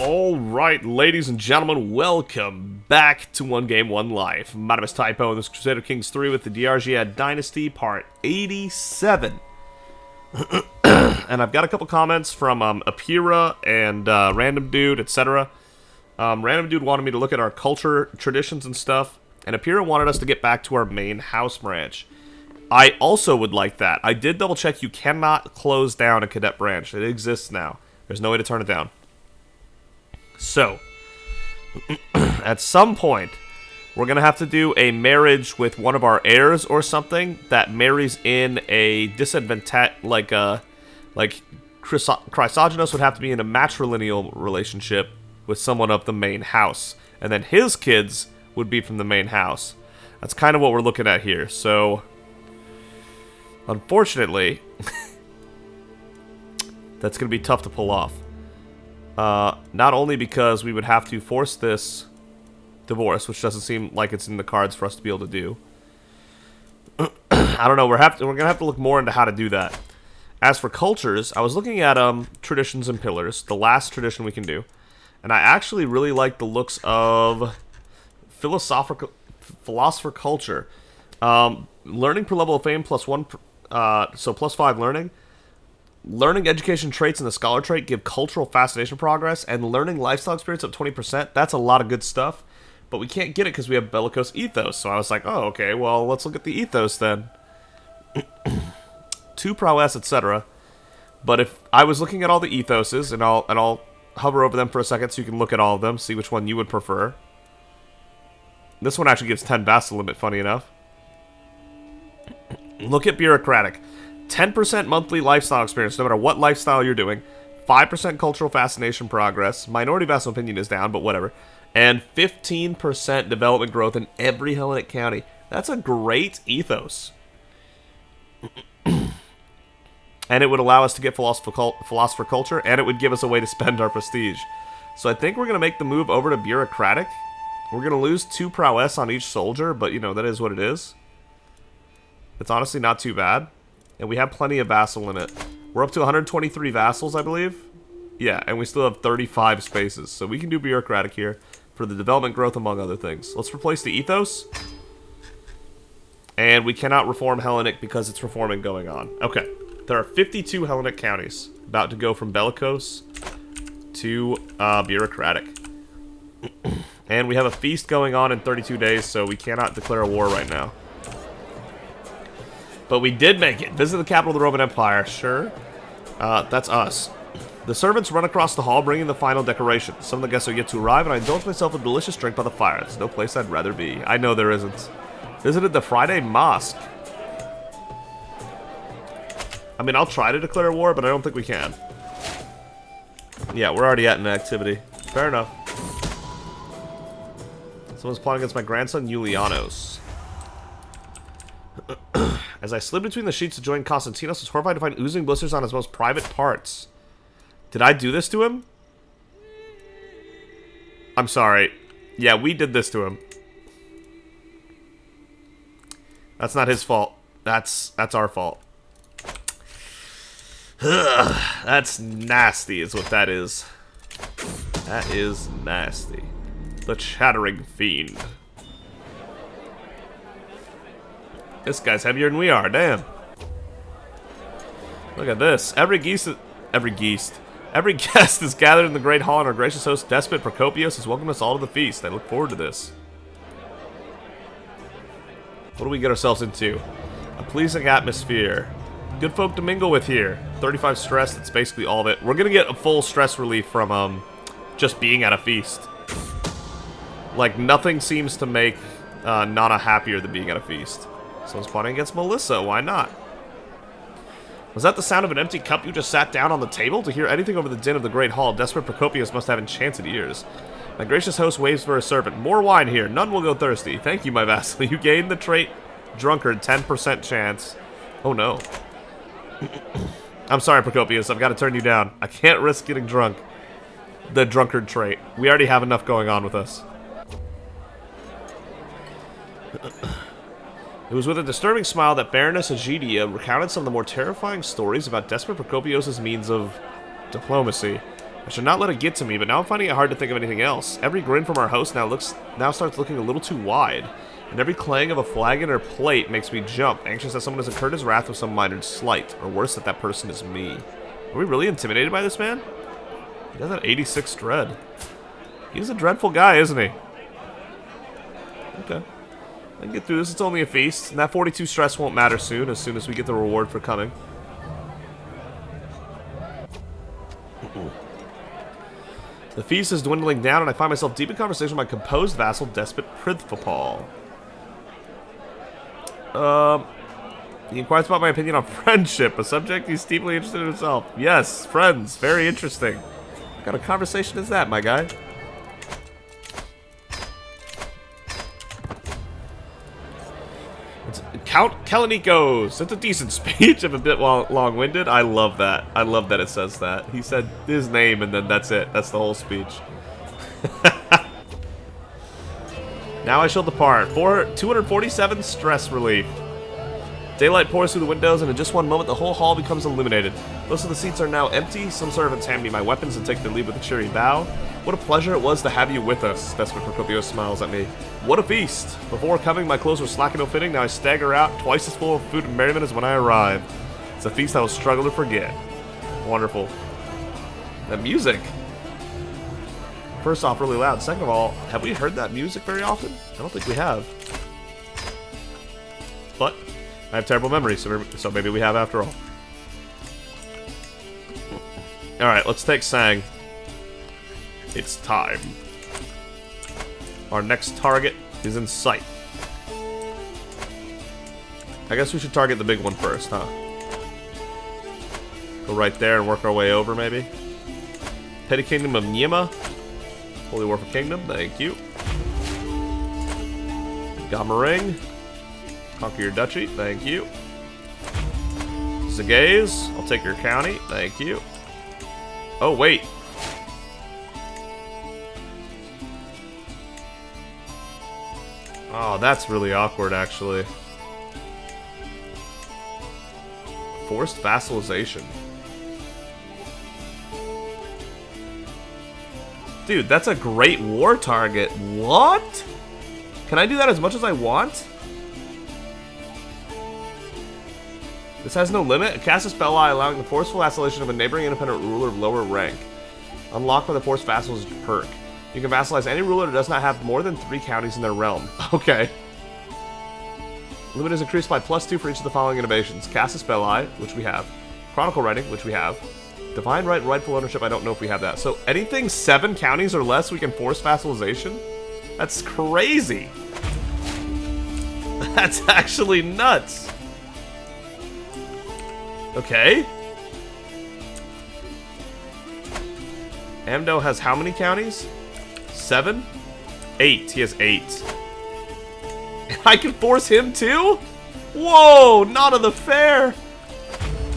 Alright, ladies and gentlemen, welcome back to 1Game1Life. My name is Typo, and this is Crusader Kings 3 with the Argead Dynasty, part 87. And I've got a couple comments from Apira and Random Dude, etc. Random Dude wanted me to look at our culture, traditions, and stuff, and Apira wanted us to get back to our main house branch. I also would like that. I did double check, you cannot close down a cadet branch. It exists now. There's no way to turn it down. So, at some point, we're going to have to do a marriage with one of our heirs or something that marries in a disadvantage, like Chrysogenos would have to be in a matrilineal relationship with someone of the main house. And then his kids would be from the main house. That's kind of what we're looking at here. So, unfortunately, that's going to be tough to pull off. Not only because we would have to force this divorce, which doesn't seem like it's in the cards for us to be able to do. I don't know, we're gonna have to look more into how to do that. As for cultures, I was looking at traditions and pillars, the last tradition we can do, and I actually really like the looks of philosopher culture. Learning per level of fame +1, so +5 learning. Learning education traits and the scholar trait give cultural fascination progress, and learning lifestyle experience up 20%. That's a lot of good stuff, but we can't get it because we have bellicose ethos. So I was like, oh, okay, well, let's look at the ethos then. 2 prowess, etc. But if I was looking at all the ethoses, and I'll hover over them for a second so you can look at all of them, see which one you would prefer. This one actually gives 10 vassal limit, funny enough. Look at bureaucratic. 10% monthly lifestyle experience, no matter what lifestyle you're doing. 5% cultural fascination progress. Minority vassal opinion is down, but whatever. And 15% development growth in every Hellenic county. That's a great ethos. And it would allow us to get philosopher culture, and it would give us a way to spend our prestige. So I think we're going to make the move over to bureaucratic. We're going to lose 2 prowess on each soldier, but, you know, that is what it is. It's honestly not too bad. And we have plenty of vassal limit. We're up to 123 vassals, I believe. Yeah, and we still have 35 spaces. So we can do bureaucratic here for the development growth, among other things. Let's replace the ethos. And we cannot reform Hellenic because it's reforming going on. Okay. There are 52 Hellenic counties about to go from bellicose to bureaucratic. And we have a feast going on in 32 days, so we cannot declare a war right now. But we did make it. Visit the capital of the Roman Empire. Sure. That's us. The servants run across the hall, bringing the final decorations. Some of the guests are yet to arrive, and I indulge myself with a delicious drink by the fire. There's no place I'd rather be. I know there isn't. Visited the Friday Mosque. I mean, I'll try to declare war, but I don't think we can. Yeah, we're already at an activity. Fair enough. Someone's plotting against my grandson, Julianos. As I slid between the sheets to join Constantinos, I was horrified to find oozing blisters on his most private parts. Did I do this to him? I'm sorry. Yeah, we did this to him. That's not his fault. That's our fault. That's nasty is what that is. That is nasty. The Chattering Fiend. This guy's heavier than we are, damn. Look at this. Every guest is gathered in the great hall, and our gracious host, Despot Procopius, has welcomed us all to the feast. I look forward to this. What do we get ourselves into? A pleasing atmosphere. Good folk to mingle with here. 35 stress, that's basically all of it. We're gonna get a full stress relief from just being at a feast. Like, nothing seems to make Nana happier than being at a feast. Someone's plotting against Melissa, why not? Was that the sound of an empty cup you just sat down on the table? To hear anything over the din of the great hall, desperate Procopius must have enchanted ears. My gracious host waves for a servant. More wine here, none will go thirsty. Thank you, my vassal. You gained the trait drunkard, 10% chance. Oh no. I'm sorry, Procopius, I've got to turn you down. I can't risk getting drunk. The drunkard trait. We already have enough going on with us. It was with a disturbing smile that Baroness Argead recounted some of the more terrifying stories about Despot Procopios' means of diplomacy. I should not let it get to me, but now I'm finding it hard to think of anything else. Every grin from our host now starts looking a little too wide, and every clang of a flagon or plate makes me jump, anxious that someone has incurred his wrath with some minor slight, or worse, that that person is me. Are we really intimidated by this man? He does have 86 dread. He's a dreadful guy, isn't he? Okay. I can get through this. It's only a feast, and that 42 stress won't matter soon as we get the reward for coming. The feast is dwindling down, and I find myself deep in conversation with my composed vassal, Despot Prithvapal. He inquires about my opinion on friendship, a subject he's deeply interested in himself. Yes, friends, very interesting. What kind of conversation is that, my guy? It's Count Kalanikos. It's a decent speech, if a bit long-winded. I love that. I love that it says that. He said his name, and then that's it. That's the whole speech. Now I shall depart. 247 stress relief. Daylight pours through the windows, and in just one moment, the whole hall becomes illuminated. Most of the seats are now empty. Some servants hand me my weapons and take their leave with a cheery bow. What a pleasure it was to have you with us. Despot Procopios smiles at me. What a feast! Before coming, my clothes were slack and ill-fitting. Now I stagger out, twice as full of food and merriment as when I arrived. It's a feast I will struggle to forget. Wonderful. That music. First off, really loud. Second of all, have we heard that music very often? I don't think we have. But I have terrible memories, so maybe we have after all. Alright, let's take Sang. It's time. Our next target is in sight. I guess we should target the big one first, huh? Go right there and work our way over, maybe. Petty Kingdom of Nyima. Holy War for Kingdom, thank you. Gamaring. Conquer your duchy, thank you. Zagaze, I'll take your county, thank you. Oh, wait. Oh, that's really awkward, actually. Forced vassalization. Dude, that's a great war target. What? Can I do that as much as I want? This has no limit. Cast a spell allowing the forceful vassalization of a neighboring independent ruler of lower rank. Unlocked by the forced vassals perk. You can vassalize any ruler that does not have more than 3 counties in their realm. Okay. Limit is increased by +2 for each of the following innovations. Cast a spell eye, which we have. Chronicle writing, which we have. Divine right and rightful ownership, I don't know if we have that. So anything 7 counties or less, we can force vassalization? That's crazy. That's actually nuts. Okay. Amdo has how many counties? 7? 8. He has 8. I can force him too? Whoa! Not of the fair!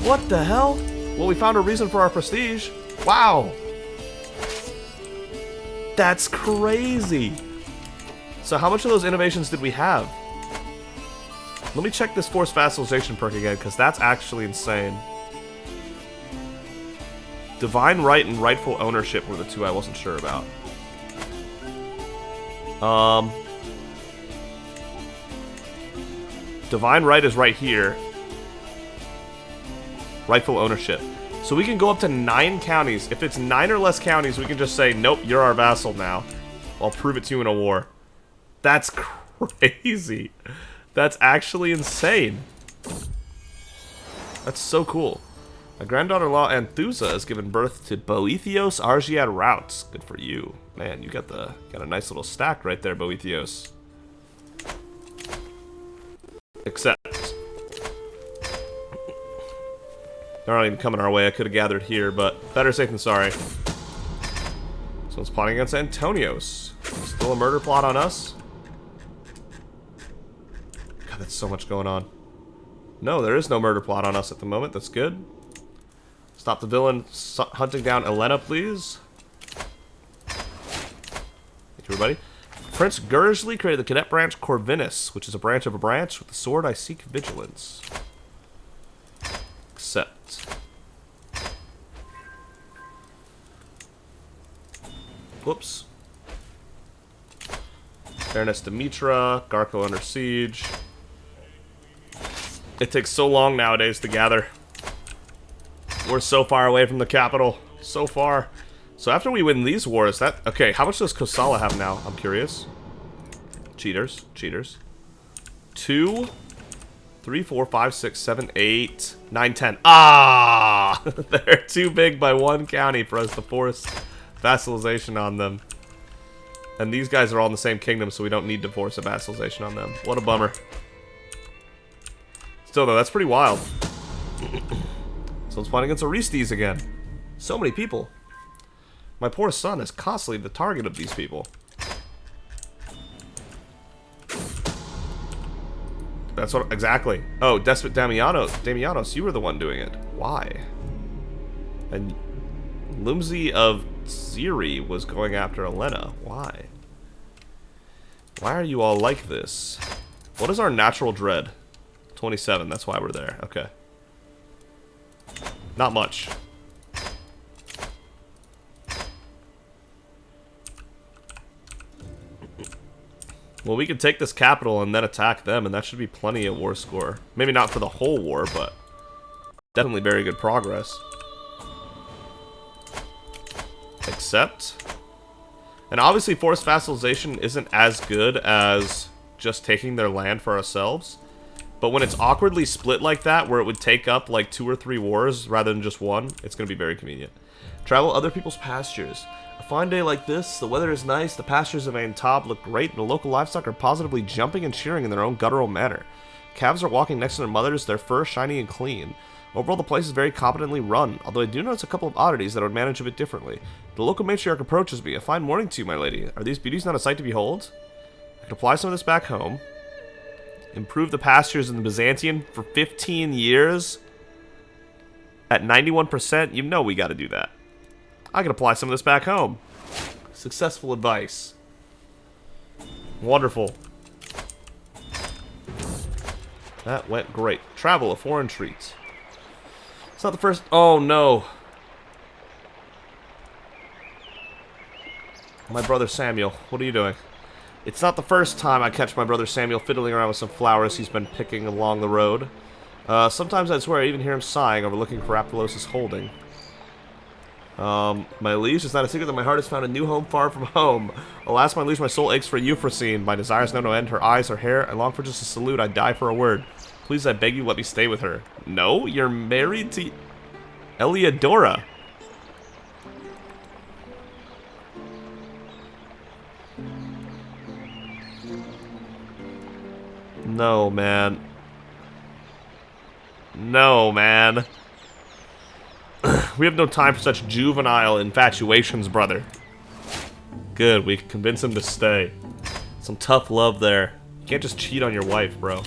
What the hell? Well, we found a reason for our prestige. Wow! That's crazy! So how much of those innovations did we have? Let me check this forced vassalization perk again, because that's actually insane. Divine right and rightful ownership were the 2 I wasn't sure about. Divine right is right here. Rightful ownership. So we can go up to 9 counties. If it's 9 or less counties, we can just say, nope, you're our vassal now. I'll prove it to you in a war. That's crazy. That's actually insane. That's so cool. My granddaughter-in-law Anthusa has given birth to Boethios Argead Routes. Good for you. Man, you got a nice little stack right there, Boethios. Accept. They're not even coming our way. I could have gathered here, but better safe than sorry. Someone's plotting against Antonios. Still a murder plot on us? God, that's so much going on. No, there is no murder plot on us at the moment. That's good. Stop the villain hunting down Elena, please. Thank you, everybody. Prince Gursley created the cadet branch Corvinus, which is a branch of a branch. With the sword, I seek vigilance. Accept. Whoops. Fairness to Mitra. Garco under siege. It takes so long nowadays to gather. We're so far away from the capital. So far. So after we win these wars, that... Okay, how much does Kosala have now? I'm curious. Cheaters. Cheaters. 2, 3, 4, 5, 6, 7, 8, 9, 10. Ah! They're too big by one county for us to force vassalization on them. And these guys are all in the same kingdom, so we don't need to force a vassalization on them. What a bummer. Still, though, that's pretty wild. So let's fight against Orestes again. So many people. My poor son is constantly the target of these people. That's what... Exactly. Oh, Despot Damianos, you were the one doing it. Why? And Lumsey of Ziri was going after Elena. Why? Why are you all like this? What is our natural dread? 27, that's why we're there. Okay. Not much. Well, we can take this capital and then attack them, and that should be plenty of war score. Maybe not for the whole war, but definitely very good progress. Except... And obviously forced vassalization isn't as good as just taking their land for ourselves. But when it's awkwardly split like that, where it would take up like 2 or 3 wars rather than just one, it's going to be very convenient. Travel other people's pastures. A fine day like this, the weather is nice, the pastures of Antab look great, and the local livestock are positively jumping and cheering in their own guttural manner. Calves are walking next to their mothers, their fur shiny and clean. Overall, the place is very competently run, although I do notice a couple of oddities that I would manage a bit differently. The local matriarch approaches me. A fine morning to you, my lady. Are these beauties not a sight to behold? I can apply some of this back home. Improve the pastures in the Byzantium for 15 years at 91%. You know we got to do that. I can apply some of this back home. Successful advice. Wonderful. That went great. Travel, a foreign treat. It's not the first... Oh, no. My brother Samuel, what are you doing? It's not the first time I catch my brother Samuel fiddling around with some flowers he's been picking along the road. Sometimes I swear I even hear him sighing over looking for Apollos' holding. My liege, it's not a secret that my heart has found a new home far from home. Alas, my liege, my soul aches for Euphrosyne. My desires know no end, her eyes, her hair. I long for just a salute, I die for a word. Please, I beg you, let me stay with her. No, you're married to Eliodora. No, man. No, man. We have no time for such juvenile infatuations, brother. Good, we can convince him to stay. Some tough love there. You can't just cheat on your wife, bro.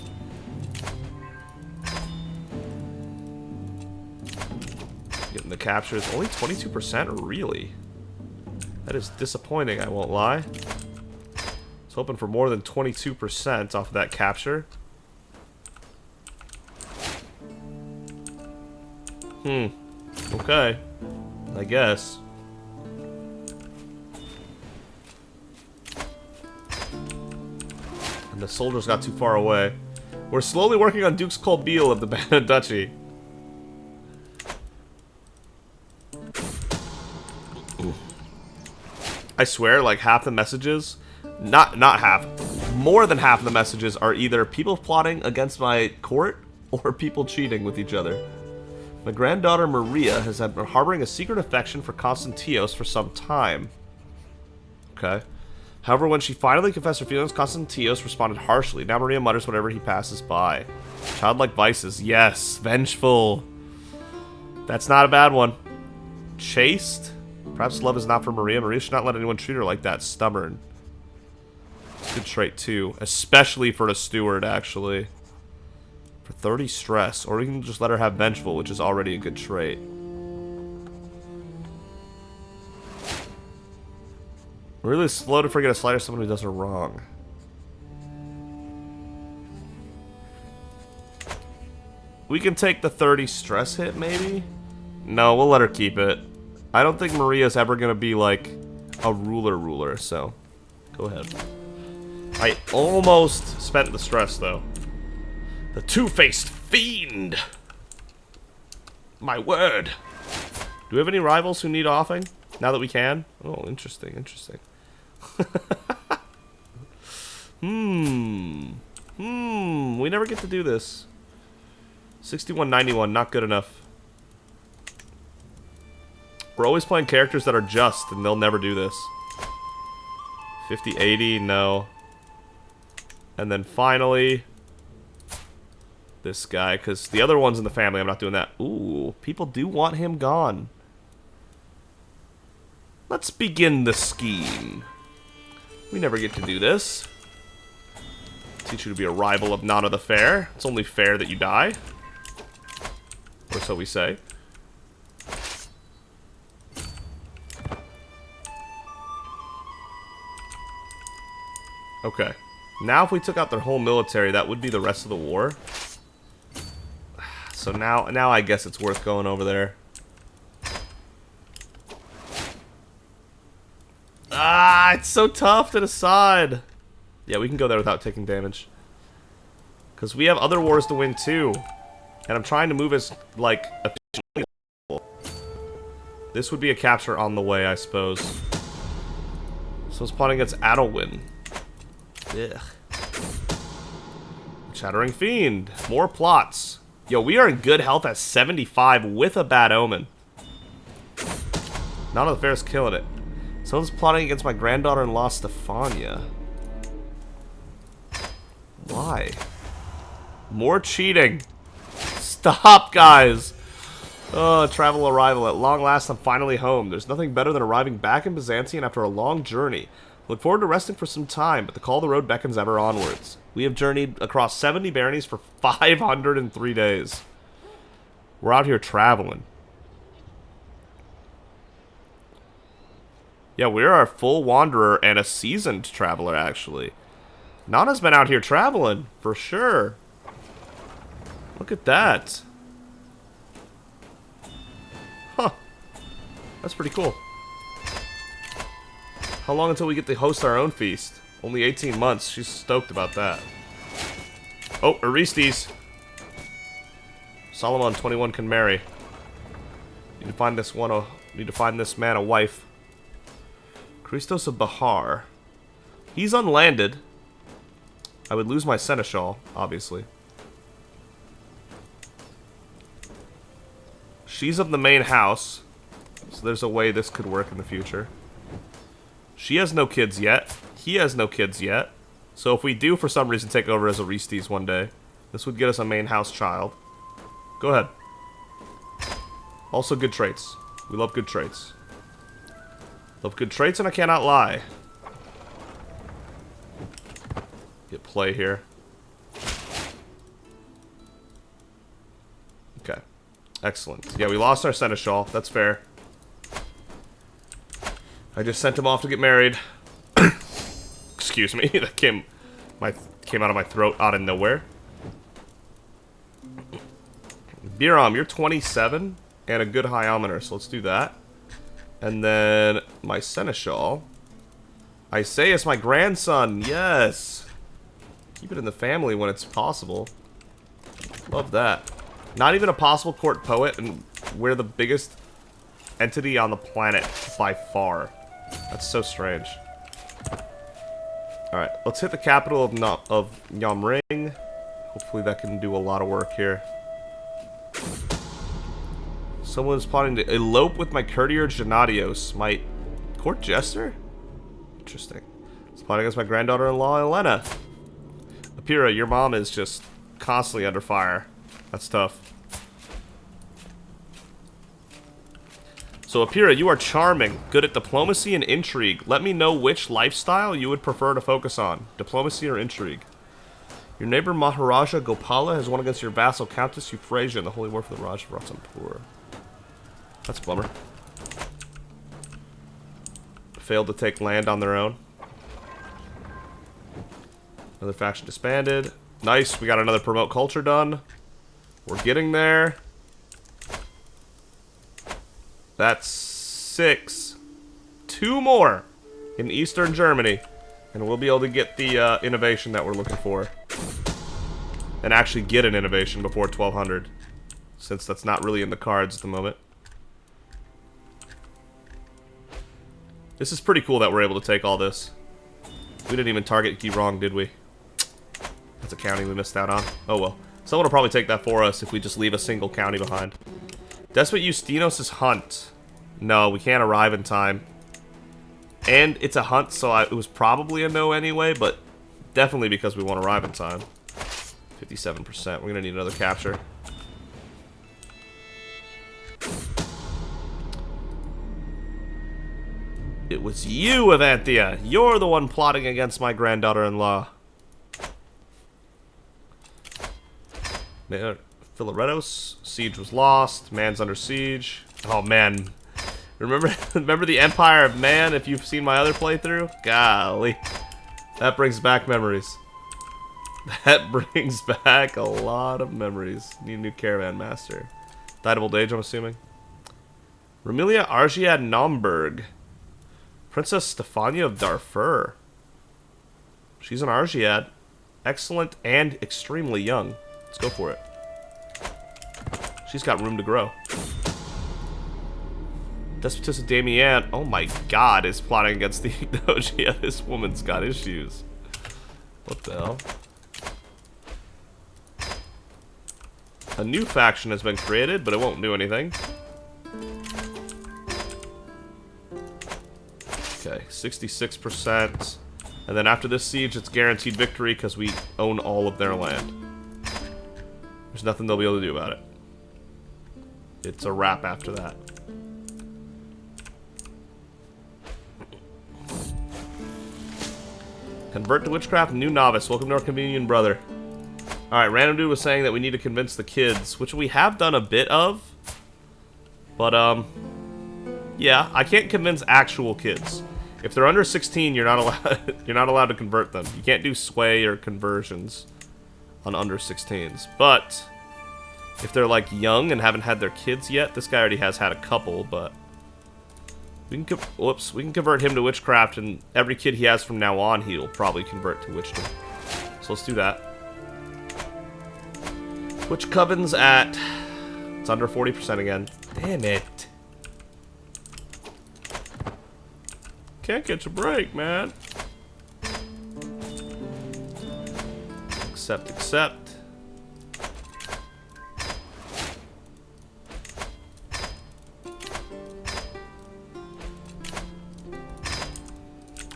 Getting the captures. Only 22%? Really? That is disappointing, I won't lie. I was hoping for more than 22% off of that capture. Okay. I guess. And the soldiers got too far away. We're slowly working on Duke's Colbeal of the Banna Duchy. I swear, like half the messages, not half, more than half of the messages are either people plotting against my court or people cheating with each other. My granddaughter Maria has been harboring a secret affection for Constantios for some time. Okay. However, when she finally confessed her feelings, Constantios responded harshly. Now Maria mutters whatever he passes by. Childlike vices. Yes. Vengeful. That's not a bad one. Chaste? Perhaps love is not for Maria. Maria should not let anyone treat her like that. Stubborn. It's a good trait, too. Especially for a steward, actually. For 30 stress. Or we can just let her have vengeful, which is already a good trait. We're really slow to forget a slight of someone who does her wrong. We can take the 30 stress hit, maybe? No, we'll let her keep it. I don't think Maria's ever going to be, like, a ruler, so go ahead. I almost spent the stress, though. The two-faced fiend! My word! Do we have any rivals who need offing? Now that we can? Oh, interesting, interesting. We never get to do this. 6191, not good enough. We're always playing characters that are just, and they'll never do this. 5080, no. And then finally, this guy, because the other ones in the family, I'm not doing that. Ooh, people do want him gone. Let's begin the scheme. We never get to do this. Teach you to be a rival of none of the fair. It's only fair that you die. Or so we say. Okay. Now if we took out their whole military, that would be the rest of the war. So now I guess it's worth going over there. Ah, it's so tough to decide. Yeah, we can go there without taking damage. Because we have other wars to win too. And I'm trying to move as, like, efficiently as possible. This would be a capture on the way, I suppose. So it's plotting against Adelwyn. Ugh. Chattering Fiend. More plots. Yo, we are in good health at 75 with a bad omen. None of the fair's killing it. Someone's plotting against my granddaughter-in-law, Stefania. Why? More cheating. Stop, guys. Oh, travel arrival. At long last, I'm finally home. There's nothing better than arriving back in Byzantium after a long journey. Look forward to resting for some time, but the call of the road beckons ever onwards. We have journeyed across 70 baronies for 503 days. We're out here traveling. Yeah, we're a full wanderer and a seasoned traveler, actually. Nana's been out here traveling, for sure. Look at that. Huh. That's pretty cool. How long until we get to host our own feast? Only 18 months. She's stoked about that. Oh, Orestes. Solomon 21 can marry. Need to find this one. Need to find this man a wife. Christos of Bahar. He's unlanded. I would lose my seneschal, obviously. She's of the main house, so there's a way this could work in the future. She has no kids yet. He has no kids yet. So if we do, for some reason, take over as Orestes one day, this would get us a main house child. Go ahead. Also good traits. We love good traits. Love good traits, and I cannot lie. Get play here. Okay. Excellent. Yeah, we lost our seneschal. That's fair. I just sent him off to get married. Excuse me. That came out of my throat out of nowhere. Biram, you're 27 and a good high almoner, so let's do that. And then my seneschal. Isaias, my grandson. Yes. Keep it in the family when it's possible. Love that. Not even a possible court poet, and we're the biggest entity on the planet by far. That's so strange. Alright, let's hit the capital of Yamring. Hopefully that can do a lot of work here. Someone's plotting to elope with my courtier Gennadios, my court jester? Interesting. It's plotting against my granddaughter-in-law, Elena. Apira, your mom is just constantly under fire. That's tough. So, Apira, you are charming, good at diplomacy and intrigue. Let me know which lifestyle you would prefer to focus on. Diplomacy or intrigue. Your neighbor Maharaja Gopala has won against your vassal Countess Euphrasia in the Holy War for the Raj of Rathampur. That's a bummer. Failed to take land on their own. Another faction disbanded. Nice, we got another promote culture done. We're getting there. That's 6. 2 more. in eastern Germany. And we'll be able to get the innovation that we're looking for. And actually get an innovation before 1200. Since that's not really in the cards at the moment. This is pretty cool that we're able to take all this. We didn't even target key wrong, did we? That's a county we missed out on. Oh well. Someone will probably take that for us if we just leave a single county behind. Despot Justinos' hunt. No, we can't arrive in time. And it's a hunt, so it was probably a no anyway, but definitely because we won't arrive in time. 57%. We're going to need another capture. It was you, Avanthia. You're the one plotting against my granddaughter-in-law. Philaretos. Siege was lost. Man's under siege. Oh, man. Remember the Empire of Man, if you've seen my other playthrough? Golly. That brings back memories. That brings back a lot of memories. Need a new caravan master. Died of old age, I'm assuming. Remilia Argead Naumburg. Princess Stefania of Darfur. She's an Argead. Excellent and extremely young. Let's go for it. She's got room to grow. Despotissa Damian, oh my god, is plotting against the Ignosia. Yeah, this woman's got issues. What the hell? A new faction has been created, but it won't do anything. Okay, 66%. And then after this siege, it's guaranteed victory because we own all of their land. There's nothing they'll be able to do about it. It's a wrap after that. Convert to witchcraft, new novice. Welcome to our communion, brother. Alright, Random Dude was saying that we need to convince the kids, which we have done a bit of. But, yeah, I can't convince actual kids. If they're under 16, you're not allowed to convert them. You can't do sway or conversions on under 16s. But if they're like young and haven't had their kids yet, this guy already has had a couple, but we can we can convert him to witchcraft, and every kid he has from now on, he'll probably convert to witchdom. So let's do that. Witch Coven's at... It's under 40% again. Damn it. Can't catch a break, man. Accept, accept.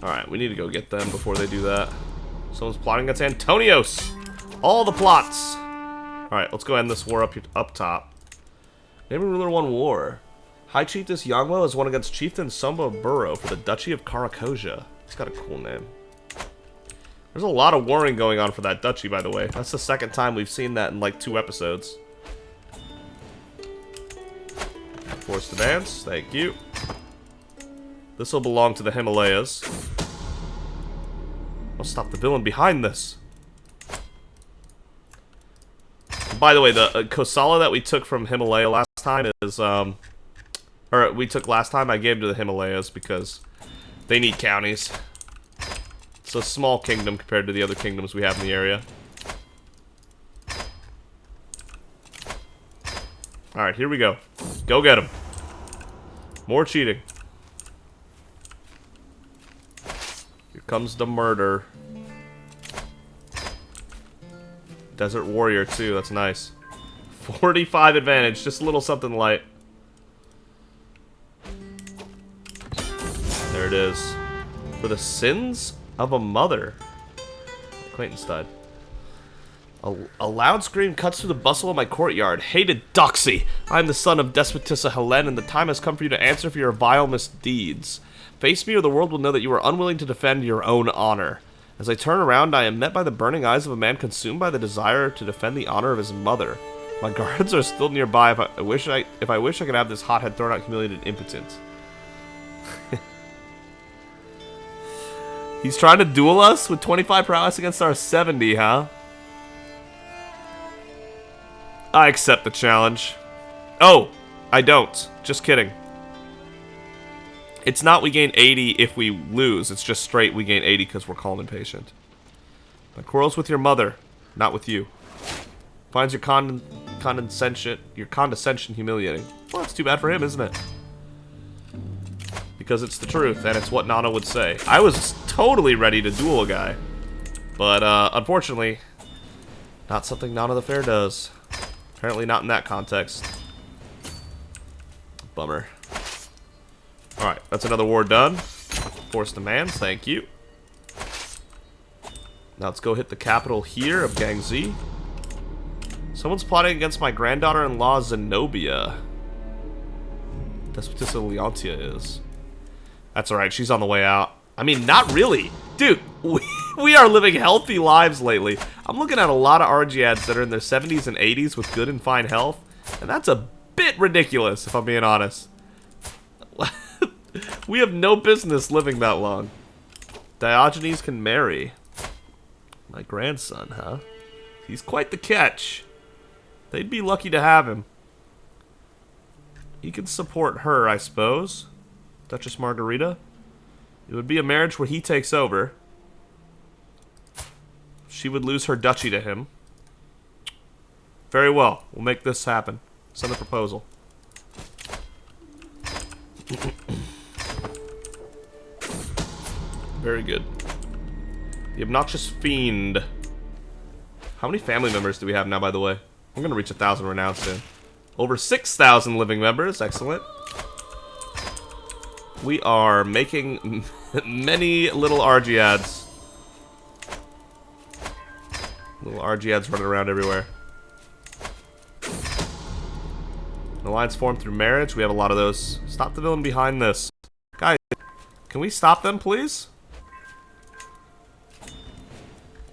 Alright, we need to go get them before they do that. Someone's plotting against Antonios. All the plots. Alright, let's go end this war up top. Name a ruler won war. High Chiefess Yanglo has won against Chieftain Sumba Burrow for the Duchy of Karakoja. It's got a cool name. There's a lot of warring going on for that duchy, by the way. That's the second time we've seen that in like 2 episodes. Forced advance, thank you. This will belong to the Himalayas. I'll stop the villain behind this. By the way, the Kosala that we took from Himalaya last time is, or we took last time, I gave to the Himalayas because they need counties. It's a small kingdom compared to the other kingdoms we have in the area. Alright, here we go. Go get him. More cheating. Here comes the murder. Desert Warrior, too. That's nice. 45 advantage. Just a little something light. There it is. For the sins of a mother. Acquaintance died. A loud scream cuts through the bustle of my courtyard. Hated Doxy! I am the son of Despotissa Helen, and the time has come for you to answer for your vile misdeeds. Face me, or the world will know that you are unwilling to defend your own honor. As I turn around, I am met by the burning eyes of a man consumed by the desire to defend the honor of his mother. My guards are still nearby. If I wish I could have this hothead thrown out, humiliated, impotent. He's trying to duel us with 25 prowess against our 70, huh? I accept the challenge. Oh, I don't. Just kidding. It's not we gain 80 if we lose. It's just straight we gain 80 because we're calm and patient. My quarrel's with your mother, not with you. Finds your condescension humiliating. Well, that's too bad for him, isn't it? Because it's the truth, and it's what Nana would say. I was totally ready to duel a guy. But, unfortunately, not something Nana the Fair does. Apparently not in that context. Bummer. Alright, that's another war done. Force demands, thank you. Now let's go hit the capital here of Gang Z. Someone's plotting against my granddaughter-in-law, Zenobia. That's what this Leontia is. That's alright, she's on the way out. I mean, not really. Dude, we are living healthy lives lately. I'm looking at a lot of Argeads that are in their 70s and 80s with good and fine health. And that's a bit ridiculous, if I'm being honest. We have no business living that long. Diogenes can marry. My grandson, huh? He's quite the catch. They'd be lucky to have him. He can support her, I suppose. Duchess Margarita. It would be a marriage where he takes over. She would lose her duchy to him. Very well. We'll make this happen. Send a proposal. Very good. The obnoxious fiend. How many family members do we have now, by the way? We're going to reach 1,000 renown soon. Over 6,000 living members. Excellent. We are making many little Argeads. Little Argeads running around everywhere. An alliance formed through marriage. We have a lot of those. Stop the villain behind this. Guys, can we stop them, please?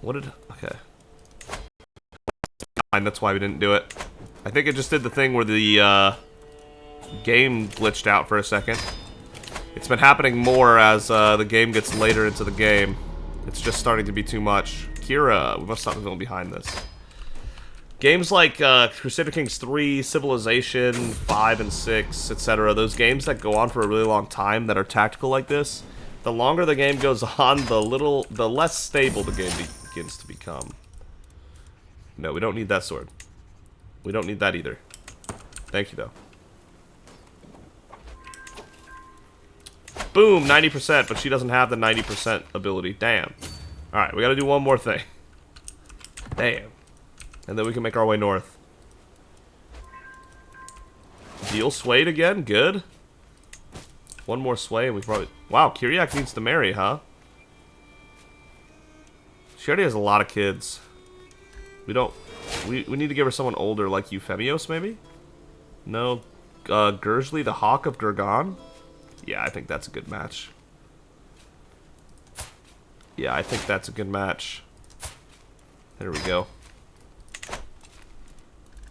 What did... Okay. That's why we didn't do it. I think it just did the thing where the game glitched out for a second. It's been happening more as the game gets later into the game. It's just starting to be too much. Kira, we must stop the villain behind this. Games like Crusader Kings 3, Civilization 5 and 6, etc. Those games that go on for a really long time that are tactical like this, the longer the game goes on, the less stable the game begins to become. No, we don't need that sword. We don't need that either. Thank you, though. Boom, 90%, but she doesn't have the 90% ability. Damn. Alright, we gotta do one more thing. Damn. And then we can make our way north. Deal swayed again? Good. One more sway and we probably... Wow, Kyriak needs to marry, huh? She already has a lot of kids. We don't... We need to give her someone older, like Euphemios, maybe? No. Gurgly, the Hawk of Gurgan? Yeah, I think that's a good match. Yeah, I think that's a good match. There we go.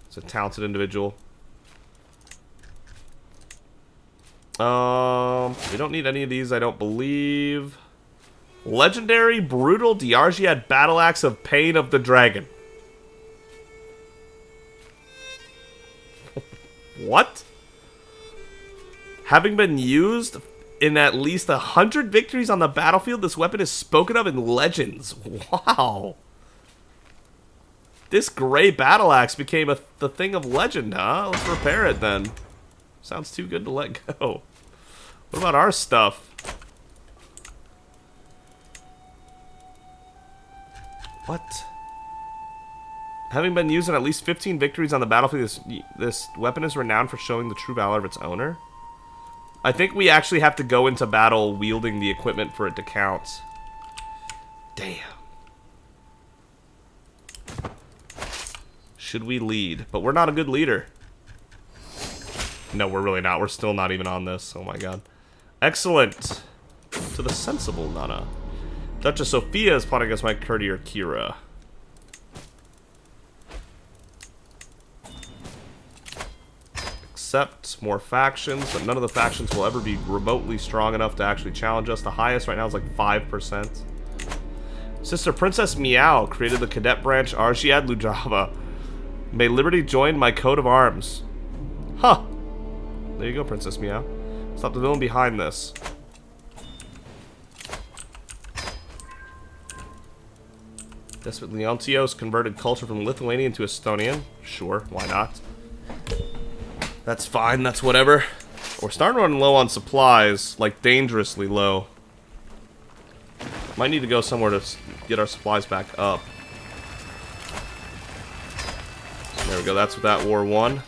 It's a talented individual. We don't need any of these, I don't believe. Legendary, brutal, Argead Battle Axe of Pain of the Dragon. What? Having been used in at least 100 victories on the battlefield, this weapon is spoken of in legends. Wow. This gray battle axe became the thing of legend, huh? Let's repair it then. Sounds too good to let go. What about our stuff? What? Having been used in at least 15 victories on the battlefield, this weapon is renowned for showing the true valor of its owner. I think we actually have to go into battle wielding the equipment for it to count. Damn. Should we lead? But we're not a good leader. No, we're really not. We're still not even on this. Oh my god. Excellent. To the sensible Nana. Duchess Sophia is plotting against my courtier Kira. Accept more factions, but none of the factions will ever be remotely strong enough to actually challenge us. The highest right now is like 5%. Sister Princess Meow created the cadet branch Argead Lujava. May liberty join my coat of arms. Huh. There you go, Princess Meow. Stop the villain behind this. Despot Leontios converted culture from Lithuanian to Estonian. Sure, why not? That's fine, that's whatever. We're starting to run low on supplies, like dangerously low. Might need to go somewhere to get our supplies back up. So there we go, that's what that war won.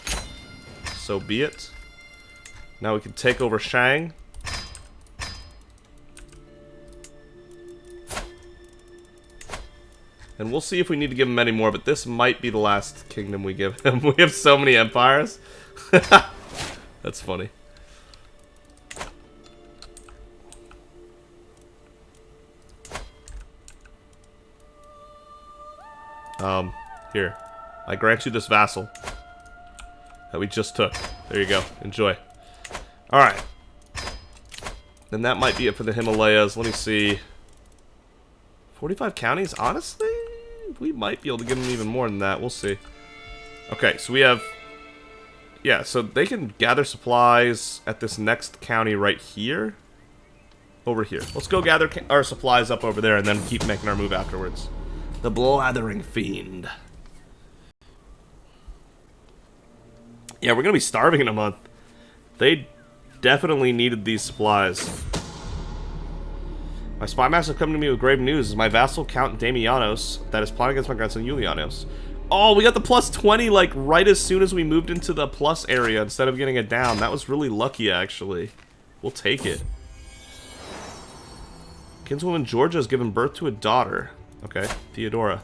So be it. Now we can take over Shang. And we'll see if we need to give him any more, but this might be the last kingdom we give him. We have so many empires. That's funny. Here. I grant you this vassal that we just took. There you go. Enjoy. Alright. Then that might be it for the Himalayas. Let me see. 45 counties? Honestly, we might be able to give them even more than that. We'll see. Okay, so we have... Yeah, so they can gather supplies at this next county right here. Over here. Let's go gather our supplies up over there and then keep making our move afterwards. The Blathering Fiend. Yeah, we're going to be starving in a month. They definitely needed these supplies. My spy master come to me with grave news. Is my vassal Count Damianos that is plotting against my grandson Julianos. Oh, we got the plus 20 like right as soon as we moved into the plus area instead of getting it down. That was really lucky, actually. We'll take it. Kinswoman Georgia has given birth to a daughter. Okay, Theodora.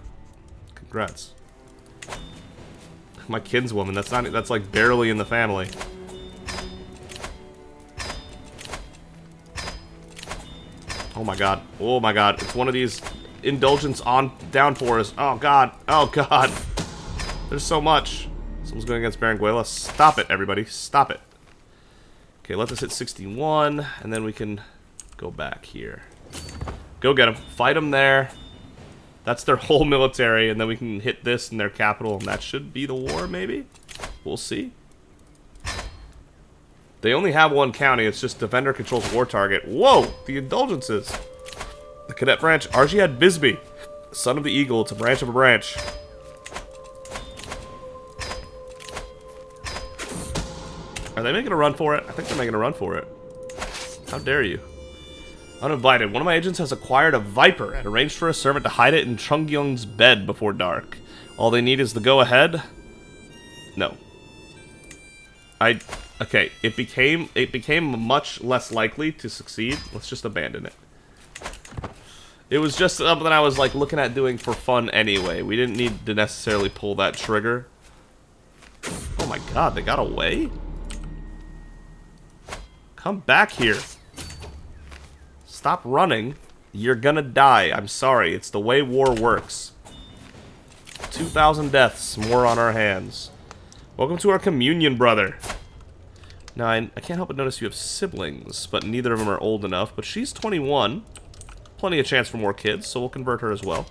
Congrats. My kinswoman, that's like barely in the family. Oh my god. Oh my god. It's one of these indulgence on downpours. Oh god. Oh god. There's so much. Someone's going against Berenguela. Stop it, everybody. Stop it. Okay, let this hit 61, and then we can go back here. Go get them. Fight them there. That's their whole military, and then we can hit this in their capital, and that should be the war, maybe? We'll see. They only have one county, it's just defender controls war target. Whoa! The indulgences! The cadet branch, Argead Bisbee, son of the eagle, it's a branch of a branch. Are they making a run for it? I think they're making a run for it. How dare you? Uninvited. One of my agents has acquired a viper and arranged for a servant to hide it in Chungyung's bed before dark. All they need is the go-ahead. No. Okay, it became much less likely to succeed. Let's just abandon it. It was just something I was like looking at doing for fun anyway. We didn't need to necessarily pull that trigger. Oh my god, they got away? Come back here. Stop running. You're gonna die. I'm sorry. It's the way war works. 2,000 deaths. More on our hands. Welcome to our communion, brother. Now, I can't help but notice you have siblings, but neither of them are old enough. But she's 21. Plenty of chance for more kids, so we'll convert her as well.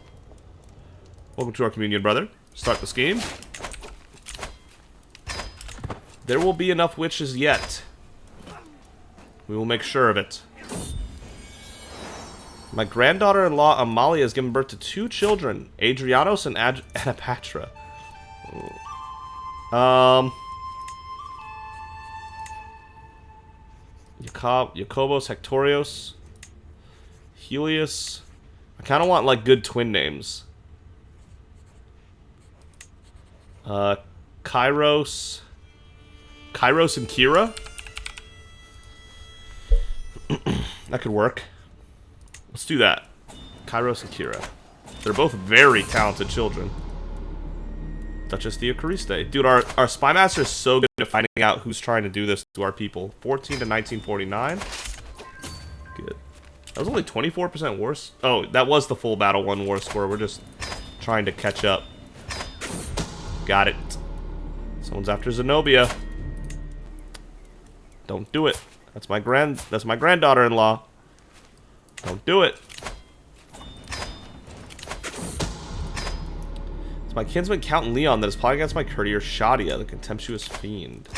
Welcome to our communion, brother. Start the scheme. There will be enough witches yet. We will make sure of it. My granddaughter-in-law, Amalia, has given birth to 2 children, Adrianos and Anapatra. Jacobos, Hectorios, Helios. I kind of want, like, good twin names. Kairos. Kairos and Kira? That could work. Let's do that. Kairos and Kira. They're both very talented children. Duchess Theocariste. Dude, our spy master is so good at finding out who's trying to do this to our people. 14 to 1949. Good. That was only 24% worse. Oh, that was the full Battle 1 war score. We're just trying to catch up. Got it. Someone's after Zenobia. Don't do it. That's my granddaughter-in-law. Don't do it. It's my kinsman Count Leon that is plotting against my courtier Shadia, the contemptuous fiend.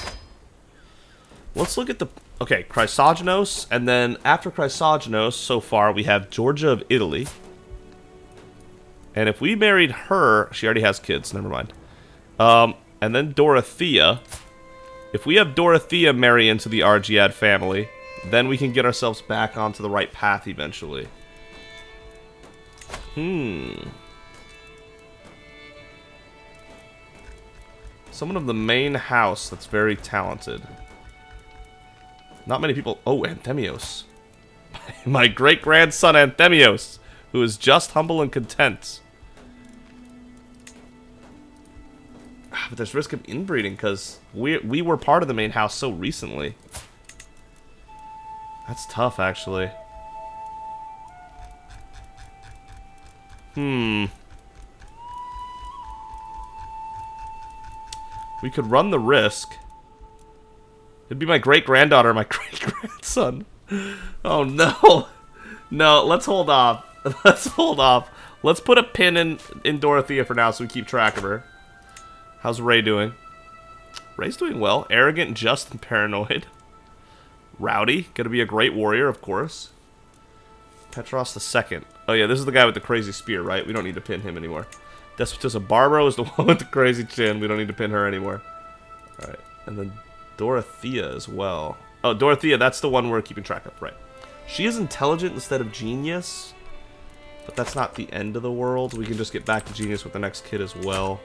Let's look at the Okay, Chrysogenos, and then after Chrysogenos, so far, we have Georgia of Italy. And if we married her, she already has kids, never mind. And then Dorothea. If we have Dorothea marry into the Argead family, then we can get ourselves back onto the right path eventually. Someone of the main house that's very talented. Not many people... Oh, Anthemios. My great-grandson Anthemios, who is just humble and content. But there's risk of inbreeding, because we were part of the main house so recently. That's tough, actually. We could run the risk. It'd be my great-granddaughter or my great-grandson. Oh, no. No, let's hold off. Let's hold off. Let's put a pin in Dorothea for now so we keep track of her. How's Ray doing? Ray's doing well. Arrogant, just, and paranoid. Rowdy. Gonna be a great warrior, of course. Petros II. Oh, yeah, this is the guy with the crazy spear, right? We don't need to pin him anymore. Despotism Barbaro is the one with the crazy chin. We don't need to pin her anymore. Alright. And then Dorothea as well. Oh, Dorothea, that's the one we're keeping track of, right. She is intelligent instead of genius. But that's not the end of the world. We can just get back to genius with the next kid as well.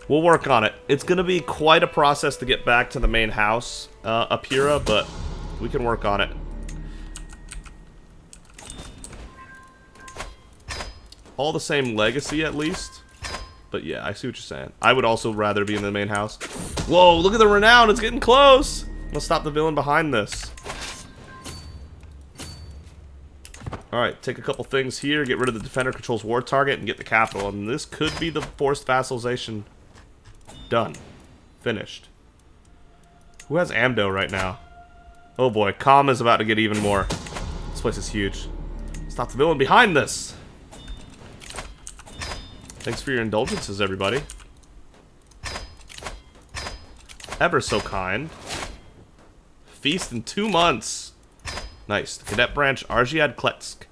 We'll work on it. It's going to be quite a process to get back to the main house, Apira, but we can work on it. All the same legacy, at least. But yeah, I see what you're saying. I would also rather be in the main house. Whoa, look at the Renown. It's getting close. Let's stop the villain behind this. Alright, take a couple things here. Get rid of the defender controls war target and get the capital. And this could be the forced vassalization. Done. Finished. Who has Amdo right now? Oh boy, Calm is about to get even more. This place is huge. Stop the villain behind this. Thanks for your indulgences, everybody. Ever so kind. Feast in 2 months. Nice. The cadet branch, Argead Kletsk.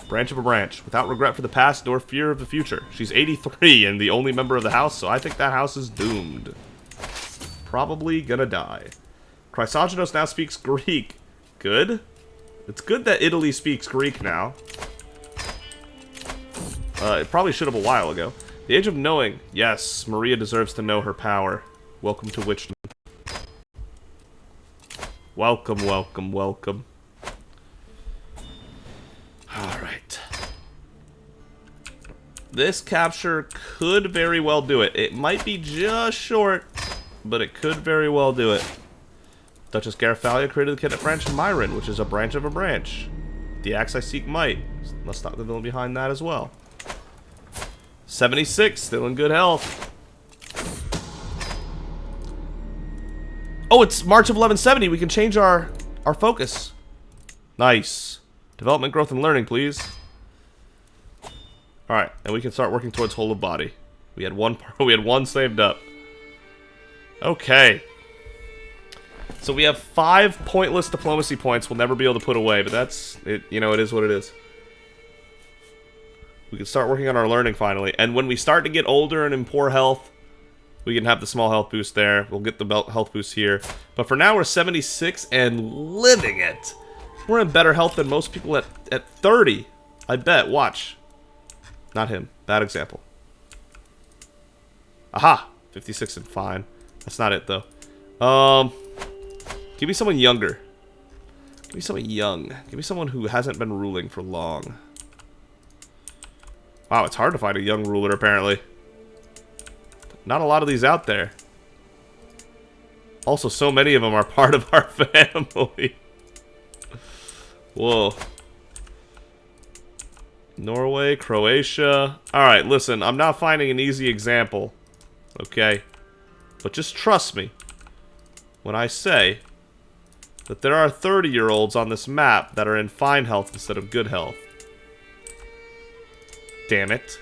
Branch of a branch. Without regret for the past, nor fear of the future. She's 83 and the only member of the house, so I think that house is doomed. Probably gonna die. Chrysogenos now speaks Greek. Good. It's good that Italy speaks Greek now. It probably should have a while ago. The Age of Knowing. Yes, Maria deserves to know her power. Welcome to Witchland. Welcome, welcome, welcome. Alright. This capture could very well do it. It might be just short, but it could very well do it. Duchess Garfalia created the cadet branch of Myron, which is a branch of a branch. The axe I seek might. Let's stop the villain behind that as well. 76, still in good health. Oh, it's March of 1170. We can change our focus. Nice. Development, growth, and learning, please. Alright, and we can start working towards whole of body. We had one saved up. Okay. So we have 5 pointless diplomacy points we'll never be able to put away, but that's it, you know, it is what it is. We can start working on our learning finally. And when we start to get older and in poor health, we can have the small health boost there. We'll get the health boost here. But for now, we're 76 and living it. We're in better health than most people at 30. I bet. Watch. Not him. Bad example. Aha! 56 and fine. That's not it, though. Give me someone younger. Give me someone young. Give me someone who hasn't been ruling for long. Wow, it's hard to find a young ruler, apparently. Not a lot of these out there. Also, so many of them are part of our family. Whoa. Norway, Croatia. Alright, listen, I'm not finding an easy example. Okay? But just trust me when I say that there are 30-year-olds on this map that are in fine health instead of good health. Damn it.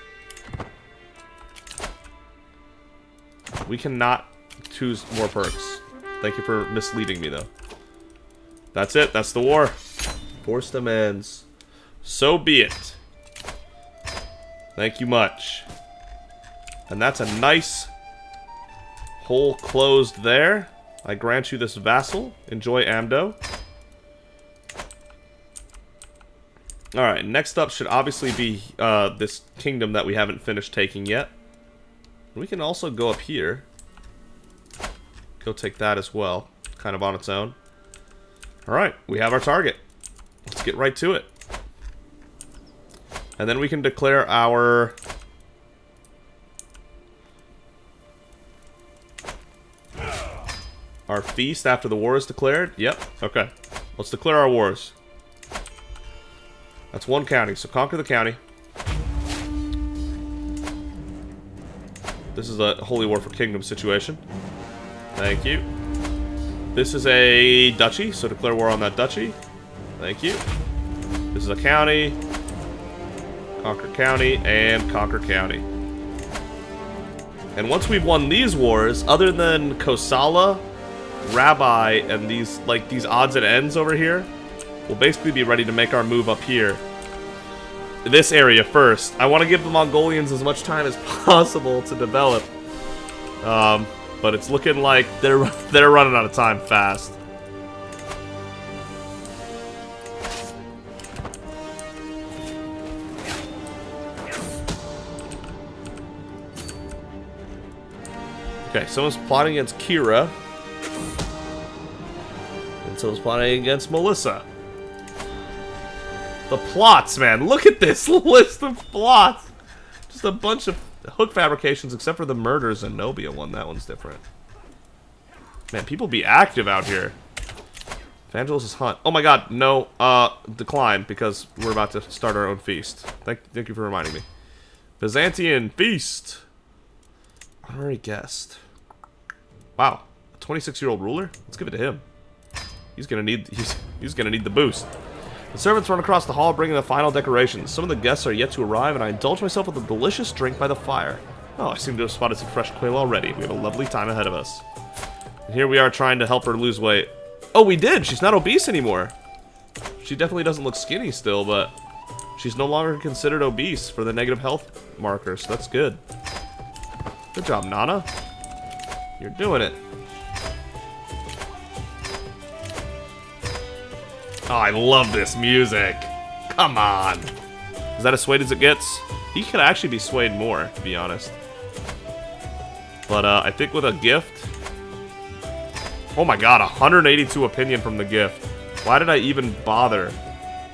We cannot choose more perks. Thank you for misleading me, though. That's it. That's the war. Forced demands. So be it. Thank you much. And that's a nice hole closed there. I grant you this vassal. Enjoy Amdo. Alright, next up should obviously be this kingdom that we haven't finished taking yet. We can also go up here. Go take that as well. Kind of on its own. Alright, we have our target. Let's get right to it. And then we can declare our... our feast after the war is declared? Yep, okay. Let's declare our wars. That's one county, so conquer the county. This is a holy war for kingdom situation. Thank you. This is a duchy, so declare war on that duchy. Thank you. This is a county. Conquer county, and conquer county. And once we've won these wars, other than Kosala, Rabbi, and these odds and ends over here, we'll basically be ready to make our move up here. This area first. I want to give the Mongolians as much time as possible to develop. But it's looking like they're running out of time fast. Okay, someone's plotting against Kira. And someone's plotting against Melissa. The plots, man. Look at this list of plots. Just a bunch of hook fabrications, except for the murders and Nobia one. That one's different. Man, people be active out here. Evangelos' hunt. Oh my god, no. Decline, because we're about to start our own feast. Thank you for reminding me. Byzantine feast. Honorary guest. Wow. A 26-year-old ruler? Let's give it to him. He's gonna need the boost. The servants run across the hall bringing the final decorations. Some of the guests are yet to arrive, and I indulge myself with a delicious drink by the fire. Oh, I seem to have spotted some fresh quail already. We have a lovely time ahead of us. And here we are trying to help her lose weight. Oh, we did! She's not obese anymore. She definitely doesn't look skinny still, but she's no longer considered obese for the negative health markers. So that's good. Good job, Nana. You're doing it. Oh, I love this music. Come on. Is that as swayed as it gets? He could actually be swayed more, to be honest. But I think with a gift... Oh my god, 182 opinion from the gift. Why did I even bother?